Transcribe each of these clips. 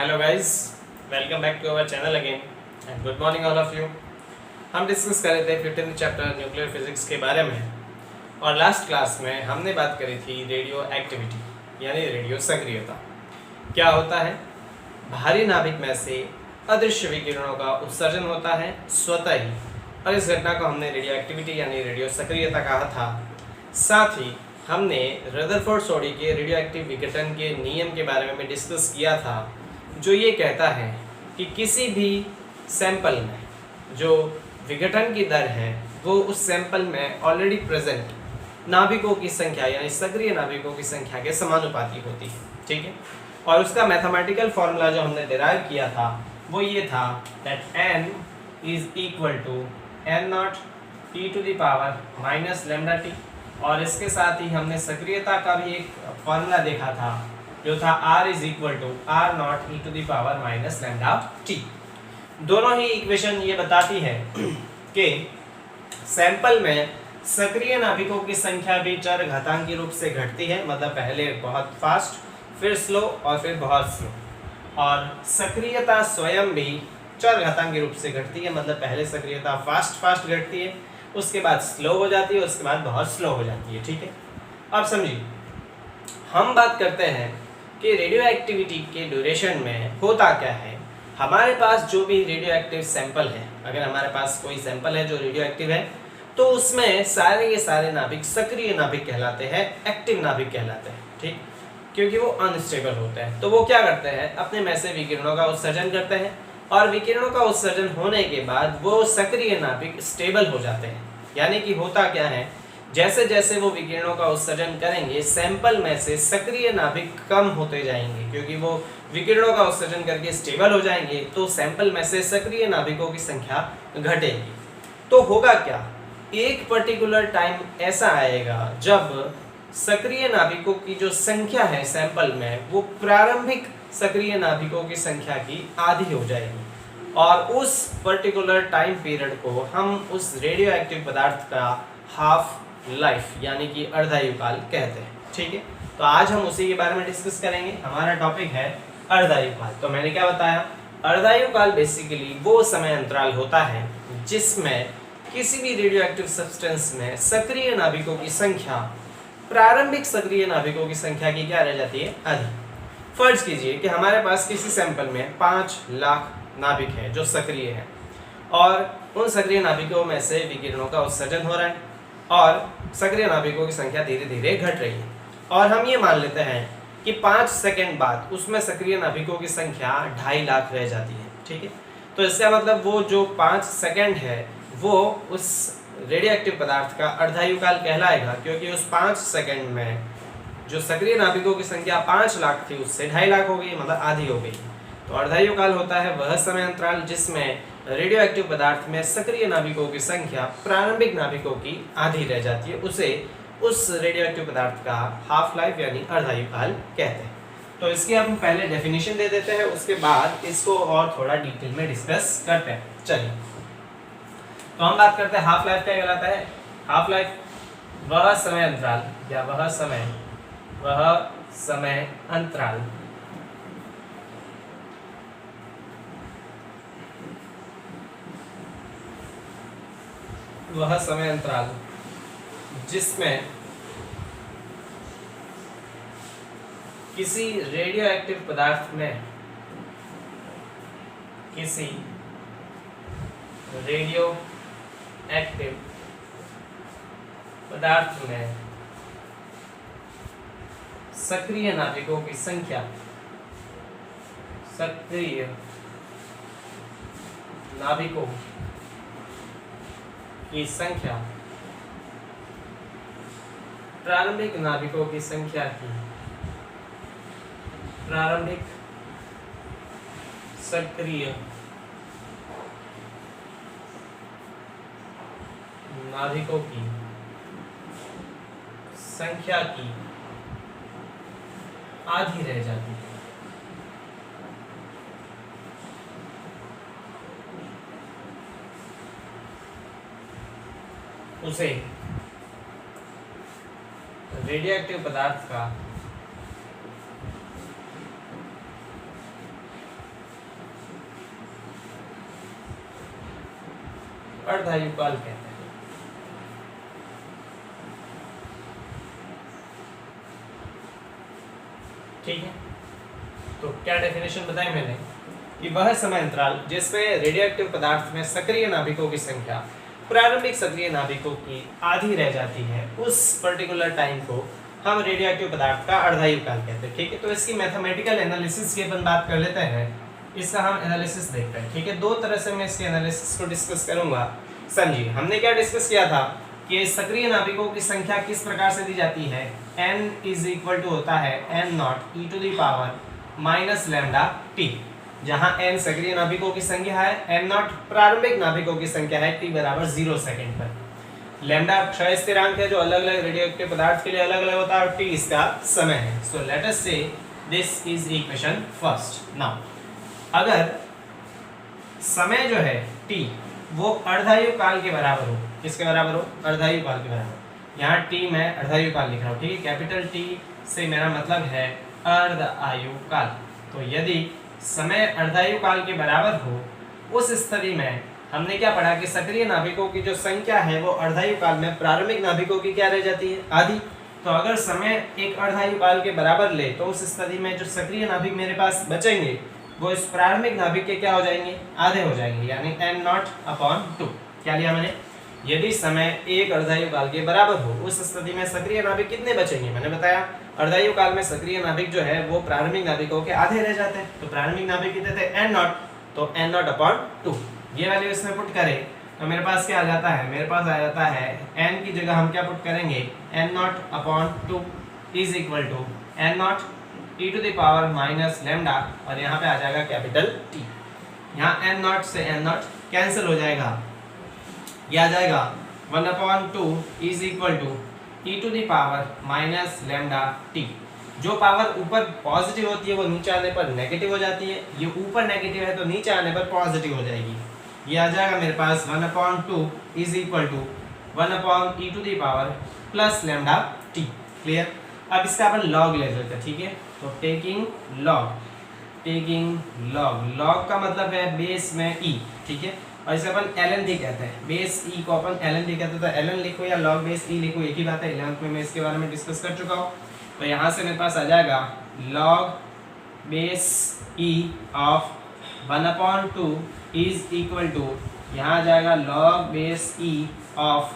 Hello guys, welcome back to our channel again and good morning all of you. हम discuss कर रहे थे 15th chapter nuclear physics के बारे में और लास्ट क्लास में हमने बात करी थी रेडियो एक्टिविटी यानी रेडियो सक्रियता। क्या होता है? भारी नाभिक में से अदृश्य विकिरणों का उत्सर्जन होता है स्वतः ही, और इस घटना को हमने रेडियो एक्टिविटी यानी रेडियो सक्रियता कहा था। साथ ही हमने रदरफोर्ड सोडी के रेडियो एक्टिव विघटन के नियम के बारे में डिस्कस किया था, जो ये कहता है कि किसी भी सैंपल में जो विघटन की दर है वो उस सैंपल में ऑलरेडी प्रेजेंट नाभिकों की संख्या यानी सक्रिय नाभिकों की संख्या के समानुपाती होती है। ठीक है, और उसका मैथमेटिकल फॉर्मूला जो हमने डिराइव किया था वो ये था that n is equal to n0 t to the power minus lambda t, और इसके साथ ही हमने सक्रियता का भी एक फॉर्मूला देखा था जो था r is equal to r0 e to the power minus lambda t. दोनों ही इक्वेशन ये बताती है कि सैंपल में सक्रिय नाभिकों की संख्या भी चर घातांकी रूप से घटती है, मतलब पहले बहुत फास्ट, फिर स्लो और फिर बहुत स्लो, और सक्रियता स्वयं भी चर घातांकी रूप से घटती है, मतलब पहले सक्रियता फास्ट घटती है, उसके बाद स्लो हो जाती है, उसके बाद बहुत स्लो हो जाती है। ठीक है, अब समझिए, हम बात करते हैं कि रेडियो एक्टिविटी के ड्यूरेशन में होता क्या है। हमारे पास जो भी रेडियो एक्टिव सैंपल है, अगर हमारे पास कोई सैंपल है जो रेडियो एक्टिव है, तो उसमें सारे के सारे नाभिक सक्रिय नाभिक कहलाते हैं, एक्टिव नाभिक कहलाते हैं। ठीक, क्योंकि वो अनस्टेबल होते हैं। तो वो क्या करते हैं, अपने में से विकिरणों का उत्सर्जन करते हैं, और विकिरणों का उत्सर्जन होने के बाद वो सक्रिय नाभिक स्टेबल हो जाते हैं। यानी कि होता क्या है, जैसे जैसे वो विकिरणों का उत्सर्जन करेंगे सैंपल में से सक्रिय नाभिक कम होते जाएंगे, क्योंकि वो विकिरणों का उत्सर्जन करके स्टेबल हो जाएंगे, तो सैंपल में से सक्रिय नाभिकों की संख्या घटेगी। तो होगा क्या, एक पर्टिकुलर टाइम ऐसा आएगा जब सक्रिय नाभिकों की जो संख्या है सैंपल में वो प्रारंभिक सक्रिय नाभिकों की संख्या की आधी हो जाएगी, और उस पर्टिकुलर टाइम पीरियड को हम उस रेडियो एक्टिव पदार्थ का हाफ लाइफ यानी कि अर्धायुकाल कहते हैं। ठीक है, तो आज हम उसी के बारे में डिस्कस करेंगे। हमारा टॉपिक है अर्धायुकाल। तो मैंने क्या बताया, अर्धायुकाल बेसिकली वो समय अंतराल होता है जिसमें किसी भी रेडियो एक्टिव सब्सटेंस में सक्रिय नाभिकों की संख्या प्रारंभिक सक्रिय नाभिकों की संख्या की क्या रह जाती है, अधिक। फर्ज कीजिए कि हमारे पास किसी सैंपल में 5 लाख नाभिक है जो सक्रिय है, और उन सक्रिय नाभिकों में से विकिरणों का उत्सर्जन हो रहा है और सक्रिय नाभिकों की संख्या धीरे धीरे घट रही है, और हम ये मान लेते हैं कि 5 सेकंड बाद उसमें सक्रिय नाभिकों की संख्या 2.5 लाख रह जाती है। ठीक है, तो इसका मतलब वो जो 5 सेकंड है वो उस रेडियो एक्टिव पदार्थ का अर्धायुकाल कहलाएगा, क्योंकि उस 5 सेकंड में जो सक्रिय नाभिकों की संख्या 5 लाख थी उससे 2.5 लाख हो गई, मतलब आधी हो गई। तो अर्धायुकाल होता है वह समय अंतराल जिसमें रेडियो एक्टिव पदार्थ में सक्रिय नाभिकों की संख्या प्रारंभिक नाभिकों की आधी रह जाती है, उसे उस रेडियो एक्टिव पदार्थ का हाफ लाइफ यानी अर्धायुकाल कहते हैं। तो इसकी हम पहले डेफिनेशन दे देते हैं, उसके बाद इसको और थोड़ा डिटेल में डिस्कस करते हैं। चलिए, तो हम बात करते हैं हाफ लाइफ क्या कहलाता है। हाफ लाइफ वह समय अंतराल या वह समय अंतराल जिसमें किसी रेडियो एक्टिव पदार्थ में सक्रिय नाभिकों की संख्या प्रारंभिक नाभिकों की संख्या की प्रारंभिक सक्रिय नाभिकों की संख्या की आधी रह जाती है। उसे रेडियोएक्टिव पदार्थ का अर्धायुकाल कहते हैं। ठीक है, तो क्या डेफिनेशन बताई मैंने कि वह समय अंतराल जिसमें रेडियोएक्टिव पदार्थ में सक्रिय नाभिकों की संख्या प्रारंभिक सक्रिय नाभिकों की आधी रह जाती है, उस पर्टिकुलर टाइम को हम रेडियोएक्टिव पदार्थ का अर्धायुकाल कहते हैं। ठीक है, तो इसकी मैथमेटिकल एनालिसिस की अपन बात कर लेते हैं, इसका हम एनालिसिस देखते हैं। ठीक है, दो तरह से मैं इसके एनालिसिस को डिस्कस करूंगा। समझिए, हमने क्या डिस्कस किया था कि सक्रिय नाभिकों की संख्या किस प्रकार से दी जाती है, n इज इक्वल टू होता है n naught e to the power minus lambda t, जहां n सक्रिय नाभिकों की संख्या है, n नॉट प्रारंभिक नाभिकों की संख्या है t बराबर 0 सेकंड पर। लैम्डा क्षय स्थिरांक है जो अलग अलग रेडियोएक्टिव पदार्थ के लिए अलग अलग होता है, और t इसका समय है। सो लेट अस से this is equation first. Now अगर समय जो है t वो अर्धायुकाल के बराबर हो, किसके बराबर हो, अर्धायुकाल के बराबर। यहाँ t मैं अर्धायुकाल लिख रहा हूँ। ठीक है, कैपिटल T से मेरा मतलब है अर्धायुकाल। तो यदि समय अर्धायुकाल के बराबर हो, उस स्थिति में हमने क्या पढ़ा कि सक्रिय नाभिकों की जो संख्या है वो अर्धायुकाल में प्रारंभिक नाभिकों की क्या रह जाती है, आधी। तो अगर समय एक अर्धायुकाल के बराबर ले तो उस स्थिति में जो सक्रिय नाभिक मेरे पास बचेंगे वो इस प्रारंभिक नाभिक के क्या हो जाएंगे, आधे हो जाएंगे, यानी n नॉट अपॉन 2। क्या लिया मैंने, यदि समय एक अर्धायुकाल के बराबर हो उस स्थिति में सक्रिय नाभिक कितने बचेंगे, मैंने बताया अर्धायुकाल में सक्रिय नाभिक जो है वो प्रारंभिक नाभिकों के आधे रह जाते हैं। तो प्रारंभिक नाभिक कितने थे, n नॉट, तो n नॉट अपॉन 2। ये वैल्यू इसमें पुट करें तो मेरे पास क्या आ जाता है, मेरे पास आ जाता है n की जगह हम क्या पुट करेंगे, n naught upon 2 is equal to n naught e to the power minus lambda, और यहाँ पे आ जाएगा कैपिटल T। यहाँ n नॉट से n नॉट कैंसिल हो जाएगा, ये आ जाएगा 1/2 is equal to e to the power minus lambda t। जो पावर ऊपर पॉजिटिव होती है वो नीचे आने पर नेगेटिव हो जाती है, ये ऊपर नेगेटिव है तो नीचे आने पर पॉजिटिव हो जाएगी। ये आ जाएगा मेरे पास 1/2 is equal to 1/e to the power plus lambda t। Clear. अब इसका अपन लॉग ले लेते हैं। ठीक है, तो टेकिंग लॉग, लॉग का मतलब है बेस में e। ठीक है, और इसे अपन ln भी कहते हैं, बेस e को अपन ln भी कहते हैं। तो ln लिखो या log बेस e लिखो, एक ही बात है। 11th में मैं इसके बारे में डिस्कस कर चुका हूँ। तो यहाँ से मेरे पास आ जाएगा log base e of 1/2 is equal to, यहाँ आ जाएगा log बेस e ऑफ,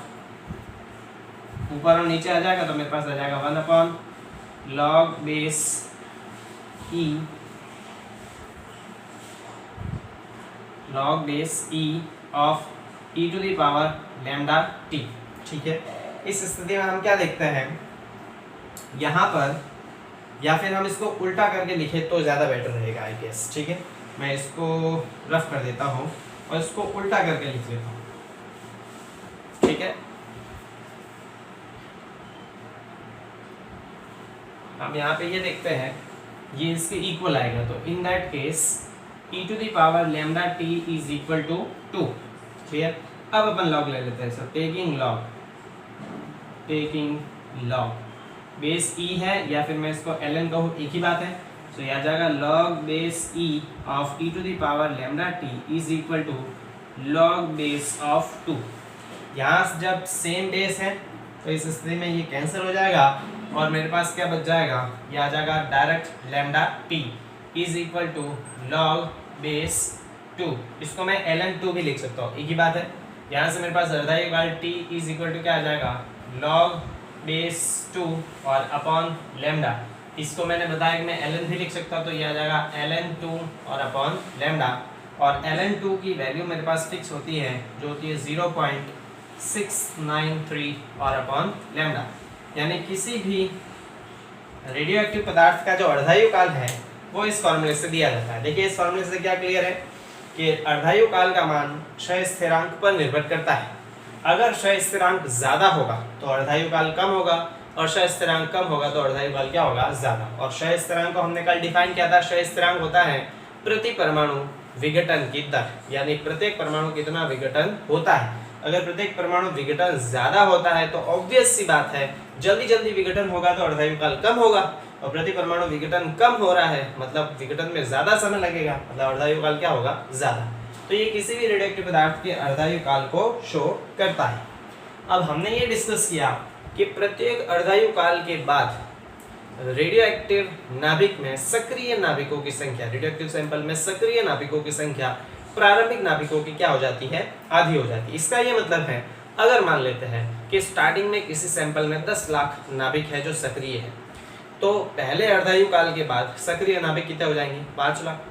ऊपर और नीचे आ जाएगा तो मेरे पास आ जाएगा 1/log base e, log base e of e to the power lambda t। ठीक है, इस स्थिति में हम क्या देखते हैं यहाँ पर, या फिर हम इसको उल्टा करके लिखे तो ज़्यादा बेटर रहेगा आई गेस। ठीक है, मैं इसको रफ कर देता हूँ और इसको उल्टा करके लिख लेता हूँ। ठीक है, हम यहाँ पे ये देखते हैं ये इसके इक्वल आएगा, तो in that case e to the power lambda t is equal to 2। Clear. अब अपन लॉग ले लेते हैं। So taking log base e है या फिर मैं इसको ln कहूँ, एक ही बात है। सो यह आ जाएगा log base e of e to the power lambda t is equal to log base of 2। यहाँ जब सेम बेस है तो इस स्थिति में ये कैंसिल हो जाएगा और मेरे पास क्या बच जाएगा, ये आ जाएगा direct lambda t is equal to log base 2। इसको मैं ln2 भी लिख सकता हूँ, एक ही बात है। यहाँ से मेरे पास अर्धायुकाल t इज इक्वल टू क्या आ जाएगा, log बेस 2 और अपॉन लैम्डा। इसको मैंने बताया कि मैं ln भी लिख सकता हूँ, तो ये आ जाएगा ln2 और अपॉन लैम्डा। और ln2 की वैल्यू मेरे पास फिक्स होती है जो होती है 0.693 और अपॉन लैम्डा। यानी किसी भी रेडियो एक्टिव पदार्थ का जो अर्धायुकाल है वो इस फॉर्मूले से दिया जाता है। देखिए इस फॉर्मूले से क्या क्लियर है कि अर्धायुकाल का मान क्षय स्थिरांक पर निर्भर करता है। अगर क्षय स्थिरांक ज़्यादा होगा तो अर्धायुकाल कम होगा, और क्षय स्थिरांक कम होगा तो अर्धायुकाल क्या होगा, ज़्यादा। और क्षय स्थिरांक को हमने कल डिफाइन किया था। क्षय स्थिरांक होता है प्रति परमाणु विघटन की दर, यानी प्रत्येक परमाणु कितना विघटन होता है। अगर प्रत्येक परमाणु विघटन ज़्यादा होता है तो ऑब्वियस सी बात है जल्दी विघटन होगा तो अर्धायुकाल कम होगा, और प्रति परमाणु विघटन कम हो रहा है मतलब विघटन में ज़्यादा समय लगेगा, मतलब अर्धायुकाल क्या होगा, ज़्यादा। तो ये किसी भी रेडियोएक्टिव पदार्थ के अर्धायु काल को शो करता है। अब हमने ये डिस्कस किया कि प्रत्येक अर्धायु काल के बाद रेडियोएक्टिव नाभिक में सक्रिय नाभिकों की संख्या, रेडियोएक्टिव सैंपल में सक्रिय नाभिकों की संख्या प्रारंभिक नाभिकों की क्या हो जाती है, आधी हो जाती है। इसका ये मतलब है, अगर मान लेते हैं कि स्टार्टिंग में किसी सैंपल में 10 लाख नाभिक है जो सक्रिय है, तो पहले अर्धायु काल के बाद सक्रिय नाभिक कितने हो जाएंगे, 5 लाख।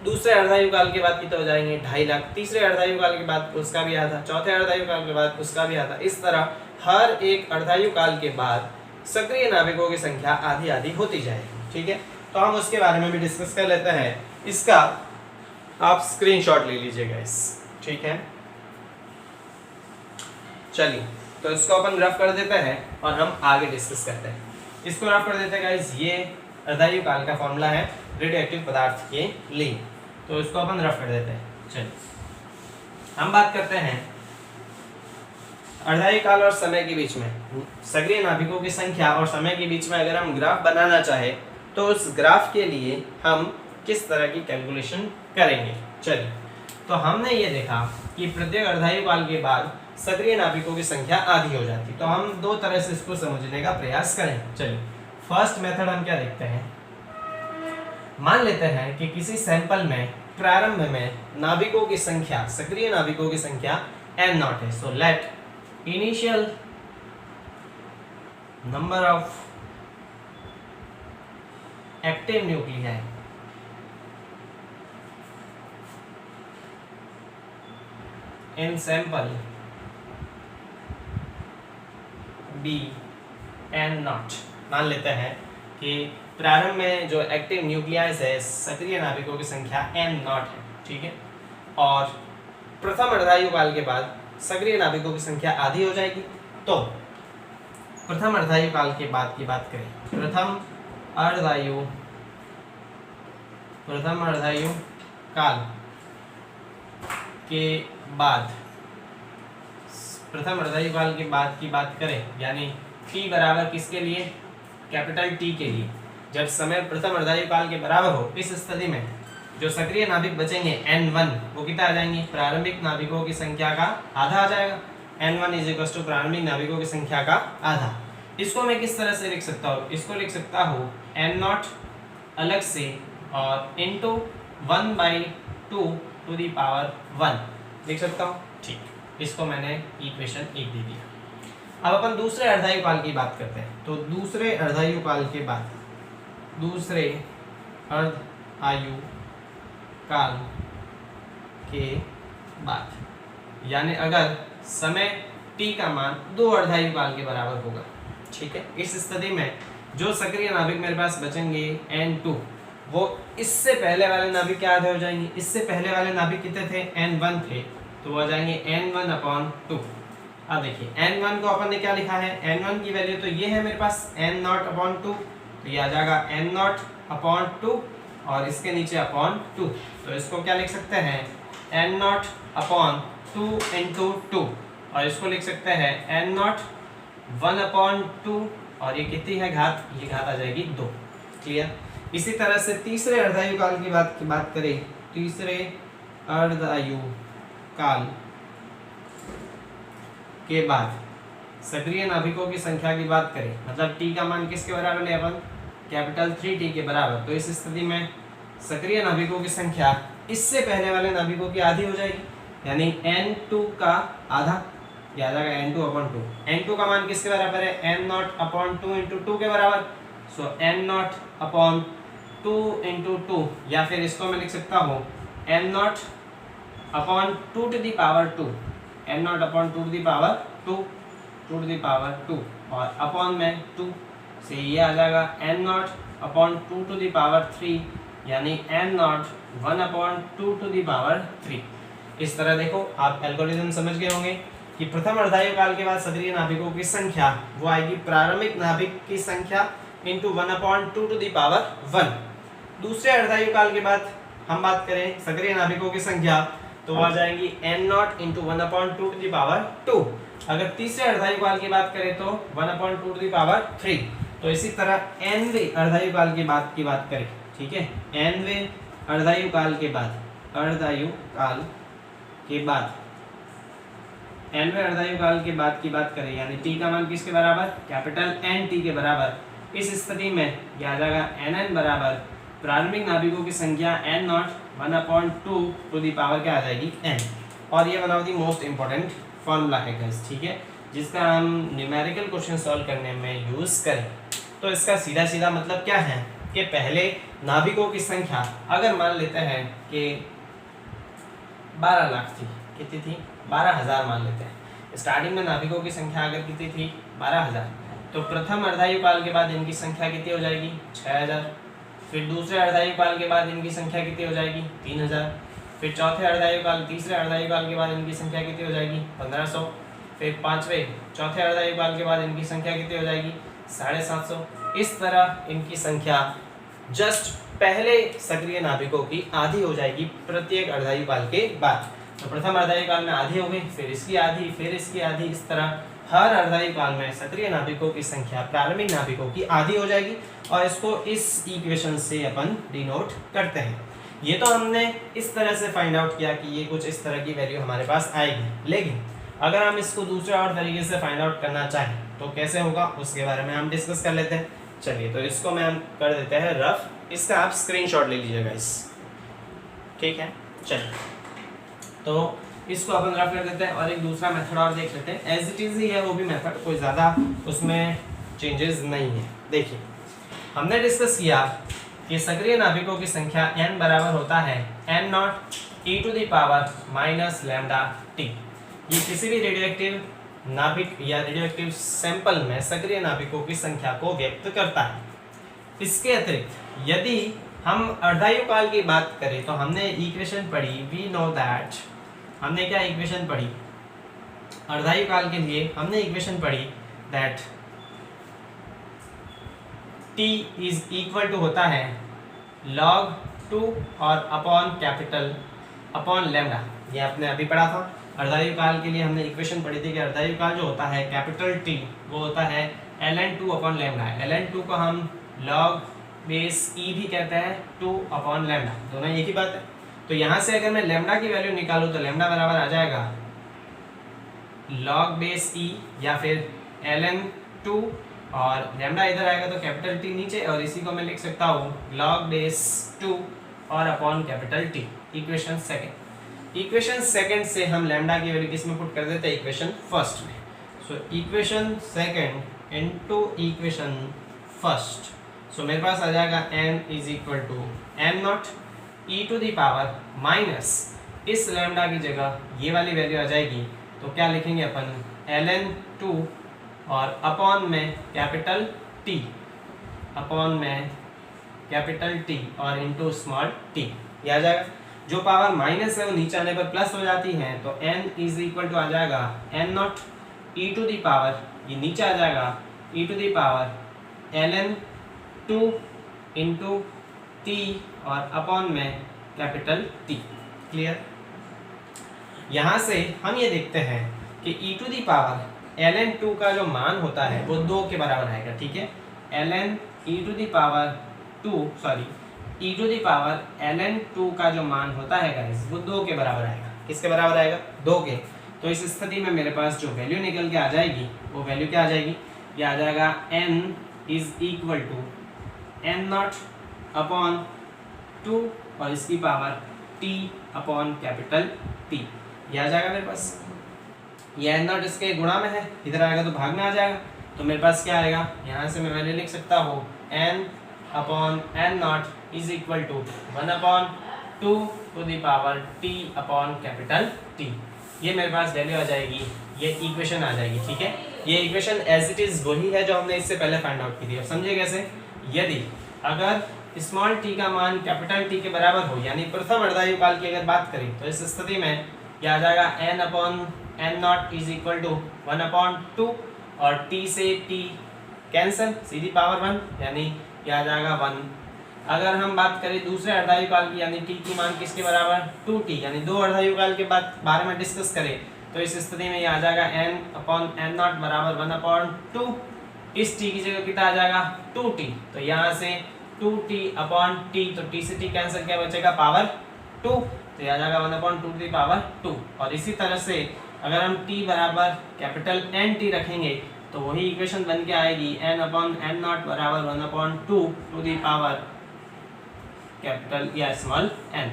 दूसरे अर्धायु काल के बाद कितने हो जाएंगे, 2.5 लाख। तीसरे अर्धायु काल के बाद उसका भी आधा, चौथे अर्धायु काल के बाद उसका भी आधा। इस तरह हर एक अर्धायु काल के बाद सक्रिय नाभिकों की संख्या आधी आधी होती जाएगी। ठीक है, तो हम उसके बारे में भी डिस्कस कर लेते हैं। इसका आप स्क्रीनशॉट ले लीजिएगा इस, ठीक है। चलिए, तो इसको अपन रफ कर देते हैं और हम आगे डिस्कस करते हैं। इसको रफ कर देते हैं गाइस। ये अर्धायु काल का फॉर्मूला है रेडियोएक्टिव पदार्थ के लिए, तो इसको अपन रफ कर देते हैं। चलिए, हम बात करते हैं अर्धायु काल और समय के बीच में सक्रिय नाभिकों की संख्या और समय के बीच में अगर हम ग्राफ बनाना चाहे तो उस ग्राफ के लिए हम किस तरह की कैलकुलेशन करेंगे। चलिए, तो हमने ये देखा कि प्रत्येक अर्धायु काल के बाद सक्रिय नाभिकों की संख्या आधी हो जाती, तो हम दो तरह से इसको समझने का प्रयास करें। चलिए, फर्स्ट मेथड हम क्या देखते हैं, मान लेते हैं कि किसी सैंपल में प्रारंभ में नाभिकों की संख्या, सक्रिय नाभिकों की संख्या n0 है। So let initial number of active nuclei in sample be n0। मान लेते हैं कि प्रारंभ में जो एक्टिव न्यूक्लियाइस है, सक्रिय नाभिकों की संख्या n0 है। ठीक है, और प्रथम अर्धायु काल के बाद सक्रिय नाभिकों की संख्या आधी हो जाएगी। तो प्रथम अर्धायु काल के बाद की बात करें, प्रथम अर्धायु काल के बाद, प्रथम अर्धायु काल के बाद की बात करें, यानी t बराबर किसके लिए, कैपिटल T के लिए, जब समय प्रथम अर्धायु काल के बराबर हो, इस स्थिति में जो सक्रिय नाभिक बचेंगे n1, वो कितना आ जाएंगे, प्रारंभिक नाभिकों की संख्या का आधा आ जाएगा। n1 इज इक्वल टू प्रारंभिक नाभिकों की संख्या का आधा। इसको मैं किस तरह से लिख सकता हूँ, इसको लिख सकता हूँ n0 अलग से और इंटू 1/2 टू दी पावर 1 लिख सकता हूँ। ठीक, इसको मैंने इक्वेशन 1 दे दिया। अब अपन दूसरे अर्धायु काल की बात करते हैं। तो दूसरे अर्धायु काल के बाद, दूसरे अर्धायु काल के बाद, यानी अगर समय t का मान 2 अर्धायु काल के बराबर होगा। ठीक है, इस स्थिति में जो सक्रिय नाभिक मेरे पास बचेंगे n2, वो इससे पहले वाले नाभिक के आधे हो जाएंगे। इससे पहले वाले नाभिक कितने थे, n1 थे, तो वो आ जाएंगे n1/2। अब देखिए, n1 को अपन ने क्या लिखा है, n1 की वैल्यू तो ये है मेरे पास n0/2, तो ये आ जाएगा n0/2 और इसके नीचे /2, तो इसको क्या लिख सकते हैं, n0/2 इंटू 2, और इसको लिख सकते हैं n0 1/2, और ये कितनी है घात, ये घात आ जाएगी 2। क्लियर। इसी तरह से तीसरे अर्धायु काल की बात करें, तीसरे अर्धायु काल के बाद सक्रिय नाभिकों की संख्या की बात करें, मतलब t का मान किसके बराबर ले अपन, कैपिटल 3t के बराबर। तो इस स्थिति में सक्रिय नाभिकों की संख्या इससे पहले वाले नाभिकों की आधी हो जाएगी, यानी n2 का आधा, याद आ जाएगा n2/2। n2 का मान किसके बराबर है, n0/2 इंटू 2 के बराबर। सो n0/2 इंटू 2, या फिर इसको मैं लिख सकता हूँ n0/2 to the power 2, n0/2 to the power 2 और अपॉन में 2 से ये आ जाएगा n0/2 टू दी पावर 3, यानी n0 1/2 टू दी पावर 3। इस तरह देखो, आप एल्गोरिथम समझ गए होंगे कि प्रथम अर्धायु काल के बाद सक्रिय नाभिकों की संख्या वो आएगी प्रारंभिक नाभिक की संख्या इंटू 1/2 टू दी पावर 1। दूसरे अर्धायु काल के बाद हम बात करें सक्रिय नाभिकों की संख्या, तो आ जाएंगी n0 into 1/2 to the power 2। अगर तीसरे अर्धायु काल की बात करें तो 1/2 टू दी पावर 3। तो इसी तरह nवे अर्धायु काल की बात करें, ठीक है, nवे अर्धायु काल के बाद, अर्धायु काल के बाद, nवें अर्धायु काल के बाद की बात करें, यानी t का मान किसके बराबर, कैपिटल N t के बराबर, इस स्थिति में यह आ जाएगा nn बराबर प्रारंभिक नाभिकों की संख्या n नॉट 1/2 टू दी पावर क्या आ जाएगी n। और ये one of the most important formula है गाइस, ठीक है, जिसका हम न्यूमेरिकल क्वेश्चन सॉल्व करने में यूज करें। तो इसका सीधा सीधा मतलब क्या है कि पहले नाभिकों की संख्या अगर मान लेते हैं कि 12 लाख थी, कितनी थी, 12,000 मान लेते हैं। स्टार्टिंग में नाभिकों की संख्या अगर कितनी थी, 12,000, तो प्रथम अर्धायु काल के बाद इनकी संख्या कितनी हो जाएगी, 6,000। फिर दूसरे अर्धायु काल के बाद इनकी संख्या कितनी हो जाएगी, 3,000। फिर चौथे अर्धायु काल, तीसरे अर्धायु काल के बाद इनकी संख्या कितनी हो जाएगी, 1,500। फिर चौथे अर्धायु काल के बाद इनकी संख्या कितनी हो जाएगी, 750। इस तरह इनकी संख्या जस्ट पहले सक्रिय नाभिकों की आधी हो जाएगी प्रत्येक अर्धायु काल के बाद। तो प्रथम अर्धायु काल में आधी हो गई, फिर इसकी आधी, फिर इसकी आधी, इस तरह हर अर्धायु काल में सक्रिय नाभिकों की संख्या प्रारंभिक नाभिकों की आधी हो जाएगी। और इसको इस इक्वेशन से अपन डिनोट करते हैं। ये तो हमने इस तरह से फाइंड आउट किया कि ये कुछ इस तरह की वैल्यू हमारे पास आएगी, लेकिन अगर हम इसको दूसरे और तरीके से फाइंड आउट करना चाहें तो कैसे होगा, उसके बारे में हम डिस्कस कर लेते हैं। चलिए, तो इसको मैं हम कर देते हैं रफ, इसका आप स्क्रीनशॉट ले लीजिएगा इस, ठीक है। चलिए, तो इसको अपन रफ कर देते हैं और एक दूसरा मेथड और देख लेते हैं। एज इट इज ही है वो भी मेथड, कोई ज़्यादा उसमें चेंजेस नहीं है। देखिए, हमने डिस्कस किया कि सक्रिय नाभिकों की संख्या n बराबर होता है n naught e to the power minus lambda t। ये किसी भी रेडियोएक्टिव नाभिक या रेडियोएक्टिव सैंपल में सक्रिय नाभिकों की संख्या को व्यक्त करता है। इसके अतिरिक्त यदि हम अर्धायु काल की बात करें तो हमने इक्वेशन पढ़ी, वी नो दैट, हमने क्या इक्वेशन पढ़ी अर्धायु काल के लिए, हमने इक्वेशन पढ़ी that t is equal to होता है log 2 और अपॉन कैपिटल अपॉन लैम्डा। ये आपने अभी पढ़ा था। अर्धायु काल के लिए हमने इक्वेशन पढ़ी थी कि अर्धायु काल जो होता है कैपिटल T वो होता है ln2 अपॉन लैम्डा। ln2 को हम log बेस e भी कहते हैं 2 अपॉन लैम्डा, दोनों एक ही बात है। तो यहाँ से अगर मैं लैम्डा की वैल्यू निकालूँ तो लैम्डा बराबर आ जाएगा log बेस e या फिर ln2, और लैम्डा इधर आएगा तो कैपिटल T नीचे, और इसी को मैं लिख सकता हूँ log बेस 2 और upon capital T। Equation second, equation second से हम लैम्डा की वैल्यू किस में पुट कर देते हैं, इक्वेशन फर्स्ट में। So equation second into equation first, so मेरे पास आ जाएगा n is equal to n naught e to the power minus, इस लैम्डा की जगह ये वाली वैल्यू आ जाएगी, तो क्या लिखेंगे अपन ln2 और अपॉन में कैपिटल T, अपॉन में कैपिटल T और इनटू स्मॉल t, ये आ जाएगा। जो पावर माइनस है वो नीचे आने पर प्लस हो जाती है, तो n इज इक्वल टू आ जाएगा n naught e to the power, ये नीचे आ जाएगा e to the power ln2 into t और अपॉन में कैपिटल T। क्लियर? यहाँ से हम ये देखते हैं कि e to the power ln2 का जो मान होता है वो 2 के बराबर आएगा, ठीक है। ln e to the power 2 sorry e to the power ln2 का जो मान होता है गाइस वो 2 के बराबर आएगा। किसके बराबर आएगा? 2 के। तो इस स्थिति में मेरे पास जो वैल्यू निकल के आ जाएगी वो वैल्यू क्या आ जाएगी, ये आ जाएगा n is equal to n naught upon 2 और इसकी power t upon capital T, ये आ जाएगा मेरे पास। ये n नॉट इसके गुणा में है, इधर आएगा तो भाग में आ जाएगा, तो मेरे पास क्या आएगा, यहाँ से मैं वैल्यू लिख सकता हूँ n upon n naught is equal to 1 upon 2 to the power t upon capital T। ये मेरे पास वैल्यू आ जाएगी, ये इक्वेशन आ जाएगी, ठीक है। ये इक्वेशन एज इट इज वही है जो हमने इससे पहले फाइंड आउट की थी। अब समझिए कैसे, यदि अगर स्मॉल t का मान कैपिटल T के बराबर हो, यानी प्रथम अर्धायु काल की अगर बात करें, तो इस स्थिति में यह आ जाएगा n upon n naught is equal to 1 upon 2 और t से t कैंसिल, सीधी पावर 1, यानी यह आ जाएगा 1। अगर हम बात करें दूसरे अर्धायु काल की, यानी t की मान किसके बराबर, 2t, यानी 2 अर्धायु काल के बारे में डिस्कस करें, तो इस स्थिति में यह आ जाएगा n अपॉन n नॉट बराबर 1 अपॉन 2। इस t की जगह कितना आ जाएगा, 2t, तो यहाँ से 2t अपॉन t, तो t से t कैंसिल, क्या बचेगा, पावर 2। तो ये आ जाएगा 1/2 और इसी तरह से अगर हम t बराबर कैपिटल NT रखेंगे तो वही इक्वेशन बन के आएगी n/n0 बराबर 1/2 कैपिटल या स्मॉल n।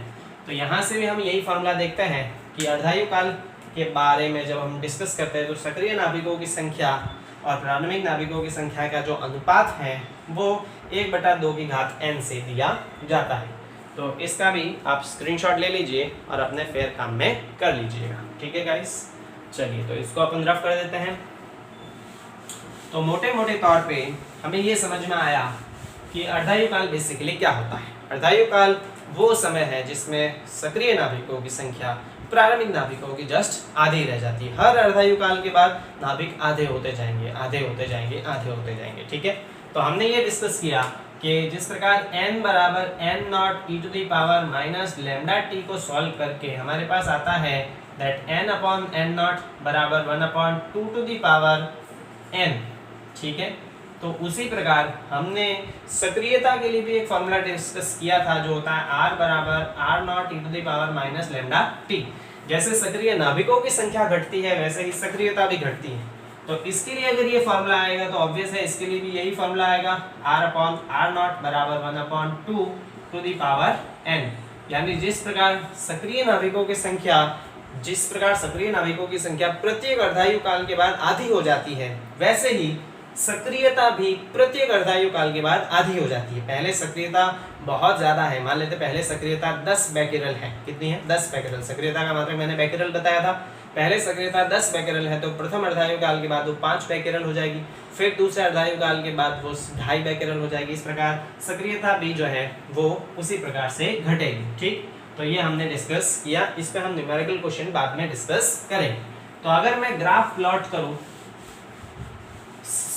तो यहाँ से भी हम यही फॉर्मूला देखते हैं कि अर्धायु काल के बारे में जब हम डिस्कस करते हैं तो सक्रिय नाभिकों की संख्या और प्रारंभिक नाभिकों की संख्या का जो अनुपात है वो 1/2n से दिया जाता है। तो इसका भी आप स्क्रीनशॉट ले लीजिए और अपने फेयर काम में कर लीजिएगा। ठीक है गाइस, चलिए तो इसको अपन रफ कर देते हैं। तो मोटे मोटे तौर पे हमें ये समझ में आया कि अर्धायु काल बेसिकली क्या होता है। अर्धायु काल वो समय है जिसमें सक्रिय नाभिकों की संख्या प्रारंभिक नाभिकों की जस्ट आधी रह जाती है। हर अर्धायु काल के बाद नाभिक आधे होते जाएंगे, आधे होते जाएंगे, आधे होते जाएंगे। ठीक है, तो हमने ये डिस्कस किया कि जिस प्रकार n बराबर n0 e -λt को सॉल्व करके हमारे पास आता है दैट n/n0 बराबर 1/2 n। ठीक है, तो उसी प्रकार हमने सक्रियता के लिए भी एक फॉर्मूला डिस्कस किया था जो होता है r बराबर r0 e -λt। जैसे सक्रिय नाभिकों की संख्या घटती है वैसे ही सक्रियता भी घटती है। तो इसके लिए अगर ये फॉर्मूला आएगा तो ऑब्वियस है इसके लिए भी यही फॉर्मूला आएगा r/r0 बराबर 1/2 n। यानी जिस प्रकार सक्रिय नाभिकों की संख्या प्रत्येक अर्धायु काल के बाद आधी हो जाती है वैसे ही सक्रियता भी प्रत्येक अर्धायु काल के बाद आधी हो जाती है। पहले सक्रियता बहुत ज्यादा है, मान लेते पहले सक्रियता 10 बैकेरल है। कितनी है? 10 बैकेरल। सक्रियता का मतलब मैंने बैकेरल बताया था। पहले सक्रियता 10 बैकेरल है तो प्रथम अर्धायु काल के बाद वो 5 बैकेरल हो जाएगी, फिर दूसरे अर्धायु काल के बाद वो 2.5 बैकेरल हो जाएगी। इस प्रकार सक्रियता भी जो है वो उसी प्रकार से घटेगी। ठीक, तो ये हमने डिस्कस किया। इस पे हम न्यूमेरिकल क्वेश्चन बाद में डिस्कस करेंगे। तो अगर मैं ग्राफ प्लॉट करूं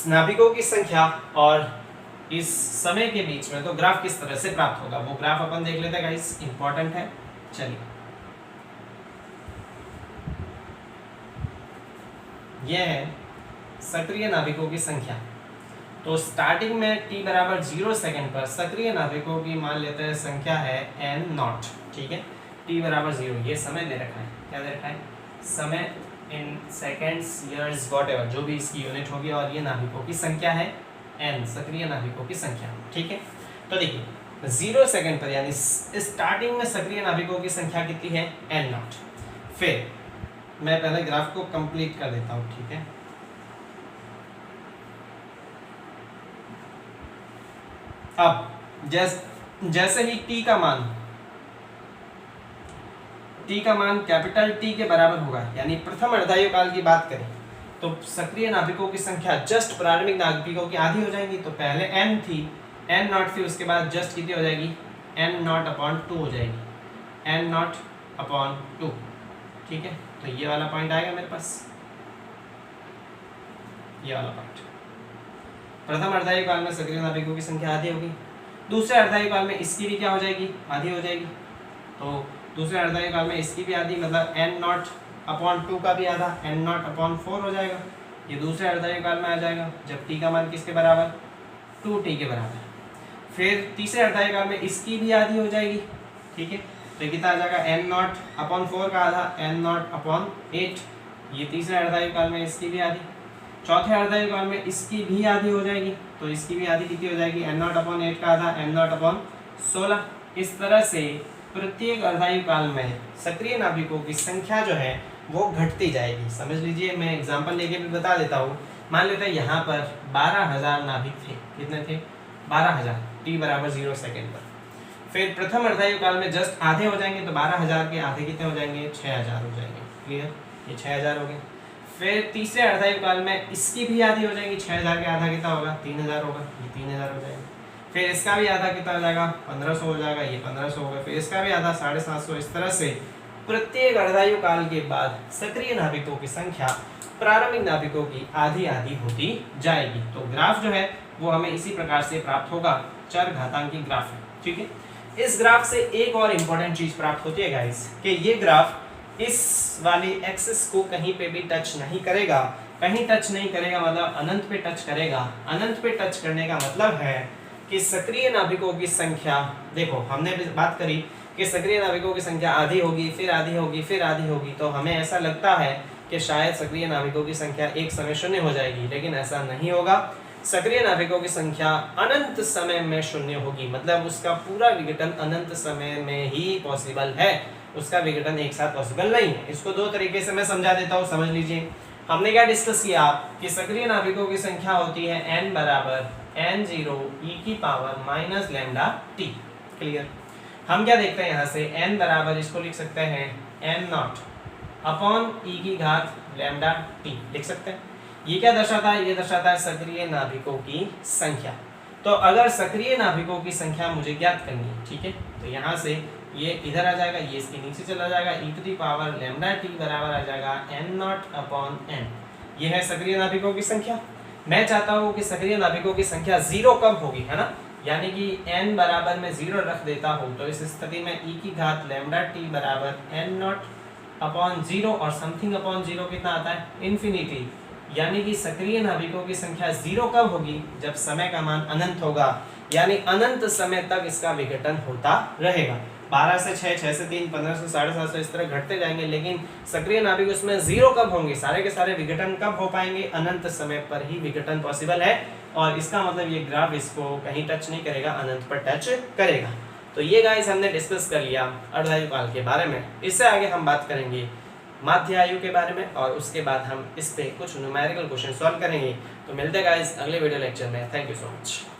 नाभिकों की संख्या और इस समय के बीच में तो ग्राफ किस तरह से प्राप्त होगा वो ग्राफ अपन देख लेते हैं गाइस, इंपॉर्टेंट है। चलिए, यह है सक्रिय नाभिकों की संख्या। तो स्टार्टिंग में t बराबर 0 सेकेंड पर सक्रिय नाभिकों की मान लेते हैं संख्या है n0। ठीक है, t बराबर 0, ये समय दे रखा है। क्या दे रखा है? समय इन सेकेंड्स, ईयर्स, वॉटएवर जो भी इसकी यूनिट होगी। और ये नाभिकों की संख्या है n, सक्रिय नाभिकों की संख्या। ठीक है, तो देखिए 0 सेकेंड पर यानी स्टार्टिंग में सक्रिय नाभिकों की संख्या कितनी है? n0। फिर मैं पहले ग्राफ को कंप्लीट कर देता हूँ। ठीक है, अब जैसे ही t का मान कैपिटल T के बराबर होगा, यानी प्रथम अर्धायु काल की बात करें तो सक्रिय नाभिकों की संख्या जस्ट प्रारंभिक नाभिकों की आधी हो जाएगी। तो पहले n थी, n0 थी, उसके बाद जस्ट कितनी हो जाएगी? n0/2 हो जाएगी, n0/2। ठीक है, तो ये वाला पॉइंट आएगा मेरे पास, ये वाला पॉइंट। प्रथम अर्धायु काल में सक्रिय नाभिकों की संख्या आधी होगी, दूसरे अर्धायु काल में इसकी भी क्या हो जाएगी? आधी हो जाएगी। तो दूसरे अर्धायु काल में इसकी भी आधी, मतलब n0/2 का भी आधा, n0/4 हो जाएगा। ये दूसरे अर्धायु काल में आ जाएगा जब t का मान किसके बराबर? 2t के बराबर। फिर तीसरे अर्धायु काल में इसकी भी आधी हो जाएगी। ठीक है, तो कितना आ जाएगा? n0/4 का आधा, n0/8। ये तीसरे अर्धायु काल में इसकी भी आधी। चौथे अर्धायु काल में इसकी भी आधी हो जाएगी, तो इसकी भी आधी कितनी हो जाएगी? n0/8 का आधा, n0/16। इस तरह से प्रत्येक अर्धायु काल में सक्रिय नाभिकों की संख्या जो है वो घटती जाएगी। समझ लीजिए, मैं एग्जांपल लेके भी बता देता हूँ। मान लेते हैं यहाँ पर 12,000 नाभिक थे। कितने थे? 12,000, t बराबर 0 सेकेंड पर। फिर प्रथम अर्धायु काल में जस्ट आधे हो जाएंगे, तो 12,000 के आधे कितने हो जाएंगे? 6,000 हो जाएंगे। क्लियर, ये 6,000 हो गए। फिर तीसरे अर्धायु काल में इसकी भी आधी हो जाएगी, 6,000 के आधा कितना होगा? 3,000 होगा, ये 3,000 हो जाएगा। फिर इसका भी आधा कितना हो जाएगा? 1500 हो जाएगा, ये 1500 होगा। फिर इसका भी आधा 750। इस तरह से प्रत्येक अर्धायु काल के बाद सक्रिय नाभिकों की संख्या प्रारंभिक नाभिकों की आधी आधी होती जाएगी। तो ग्राफ जो है वो हमें इसी प्रकार से प्राप्त होगा, चर घातांकी ग्राफ है। ठीक है, इस ग्राफ से एक और इम्पोर्टेंट चीज प्राप्त होती है गाइस, कि ये ग्राफ इस वाली एक्सिस को कहीं पे भी टच नहीं करेगा। कहीं टच नहीं करेगा मतलब अनंत पे टच करेगा। अनंत पे टच करने का मतलब है कि सक्रिय नाभिकों की संख्या, देखो हमने बात करी कि सक्रिय नाभिकों की संख्या आधी होगी, फिर आधी होगी, फिर आधी होगी, तो हमें ऐसा लगता है कि शायद सक्रिय नाभिकों की संख्या एक समय शून्य हो जाएगी, लेकिन ऐसा नहीं होगा। सक्रिय नाभिकों की संख्या अनंत समय में शून्य होगी, मतलब उसका पूरा विघटन अनंत समय में ही पॉसिबल है, उसका विघटन एक साथ पॉसिबल नहीं है। इसको दो तरीके से मैं समझा देता हूँ, समझ लीजिए। हमने क्या डिस्कस किया कि सक्रिय नाभिकों की संख्या होती है n बराबर n0 e की power minus lambda t। Clear. हम क्या देखते हैं यहाँ से, n बराबर इसको लिख सकते हैं n0 अपॉन e की घात लैम्डा t लिख सकते हैं। ये क्या दर्शाता है, ये दर्शाता है सक्रिय नाभिकों की संख्या। तो अगर सक्रिय नाभिकों की संख्या मुझे ज्ञात करनी है, ठीक है, तो यहाँ से ये इधर आ जाएगा, ये इसके नीचे चला जाएगा, e to the power lambda t बराबर आ जाएगा n0 अपॉन n। ये है सक्रिय नाभिकों की संख्या। मैं चाहता हूँ कि सक्रिय नाभिकों की संख्या 0 कब होगी, है ना, यानी कि n बराबर में 0 रख देता हूँ, तो इस स्थिति में e की घात लैम्डा t बराबर n0 अपॉन 0 और समथिंग अपॉन 0 कितना आता है, इन्फिनिटी। यानी कि सक्रिय नाभिकों की संख्या 0 कब होगी, जब समय का मान अनंत होगा, यानी अनंत समय तक इसका विघटन होता रहेगा। 12 से 6, 6 से 3, 15 से 750 इस तरह घटते जाएंगे, लेकिन सक्रिय नाभिक उसमें 0 कब होंगे, सारे के सारे विघटन कब हो पाएंगे, अनंत समय पर ही विघटन पॉसिबल है। और इसका मतलब ये ग्राफ इसको कहीं टच नहीं करेगा, अनंत पर टच करेगा। तो ये गाइस हमने डिस्कस कर लिया अर्धायु काल के बारे में। इससे आगे हम बात करेंगे माध्य आयु के बारे में, और उसके बाद हम इस पे कुछ न्यूमेरिकल क्वेश्चन सॉल्व करेंगे। तो मिलते हैं गाइस अगले वीडियो लेक्चर में। Thank you so much.